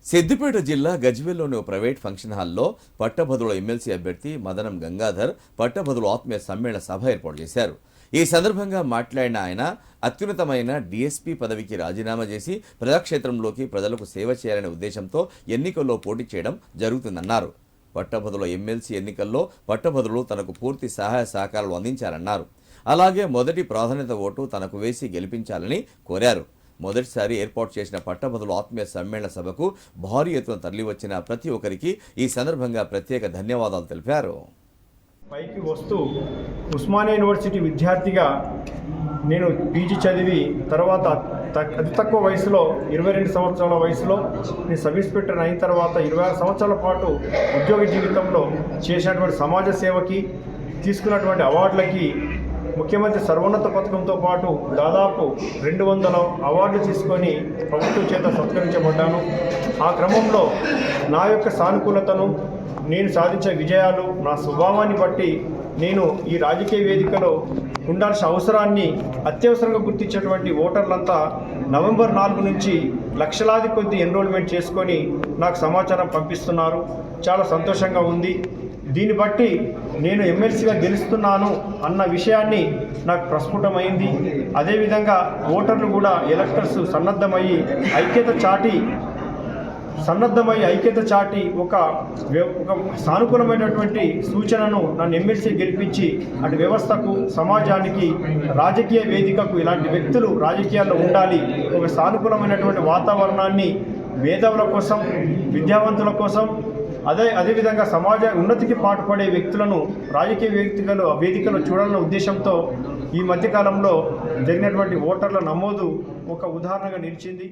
సిద్దిపేట జిల్లా గజ్వేల్లోని ఓ private function హాల్లో పట్టభద్రుల ఎమ్మెల్సీ అభ్యర్థి మదనం గంగాధర్ పట్టభద్రుల ఆత్మీయ సమ్మేళన సభ ఏర్పాటు చేశారు. ఈ సందర్భంగా మాట్లాడిన ఆయన అత్యున్నతమైన డీఎస్పీ పదవికి రాజీనామా చేసి ప్రజాక్షేత్రంలోకి ప్రజలకు సేవ చేయాలనే ఉద్దేశంతో ఎన్నికల్లో పోటీ చేయడం జరుగుతుందన్నారు. పట్టభద్రుల ఎమ్మెల్సీ ఎన్నికల్లో పట్టభద్రులు తనకు పూర్తి సహాయ సహకారాలు అందించాలన్నారు. అలాగే మొదటి ప్రాధాన్యత ఓటు తనకు వేసి గెలిపించాలని కోరారు. మొదటిసారి ఏర్పాటు చేసిన పట్టభద్రుల ఆత్మీయ సమ్మేళన సభకు భారీ ఎత్తున తరలివచ్చిన ప్రతి ఒక్కరికి ఈ సందర్భంగా ప్రత్యేక ధన్యవాదాలు తెలిపారు. పైకి వస్తూ ఉస్మానియా యూనివర్సిటీ విద్యార్థిగా నేను పీజీ చదివి తర్వాత అతి తక్కువ వయసులో 22 సంవత్సరాల వయసులో నేను సబ్ ఇన్స్పెక్టర్ అయిన తర్వాత 26 సంవత్సరాల పాటు ఉద్యోగ జీవితంలో చేసినటువంటి సమాజ సేవకి తీసుకున్నటువంటి అవార్డులకి ముఖ్యమంత్రి సర్వోన్నత పథకంతో పాటు దాదాపు 200 అవార్డులు తీసుకొని ప్రభుత్వం చేత సత్కరించబడ్డాను. ఆ క్రమంలో నా యొక్క సానుకూలతను, నేను సాధించే విజయాలు, నా స్వభావాన్ని బట్టి నేను ఈ రాజకీయ వేదికలో ఉండాల్సిన అవసరాన్ని అత్యవసరంగా గుర్తించేటువంటి ఓటర్లంతా నవంబర్ 4 నుంచి లక్షలాది కొద్ది ఎన్రోల్మెంట్ చేసుకొని నాకు సమాచారం పంపిస్తున్నారు. చాలా సంతోషంగా ఉంది. దీన్ని బట్టి నేను ఎమ్మెల్సీగా గెలుస్తున్నాను అన్న విషయాన్ని నాకు ప్రస్ఫుటమైంది. అదేవిధంగా ఓటర్లు కూడా ఎలక్టర్స్ సన్నద్ధమయ్యి ఐక్యత చాటి ఒక సానుకూలమైనటువంటి సూచనను నన్ను ఎమ్మెల్సీ గెలిపించి అటు వ్యవస్థకు, సమాజానికి, రాజకీయ వేదికకు ఇలాంటి వ్యక్తులు రాజకీయాల్లో ఉండాలి, ఒక సానుకూలమైనటువంటి వాతావరణాన్ని మేధావుల కోసం, విద్యావంతుల కోసం, అదేవిధంగా సమాజ ఉన్నతికి పాటుపడే వ్యక్తులను రాజకీయ వేదికలో చూడాలన్న ఉద్దేశంతో ఈ మధ్యకాలంలో జరిగినటువంటి ఓటర్ల నమోదు ఒక ఉదాహరణగా నిలిచింది.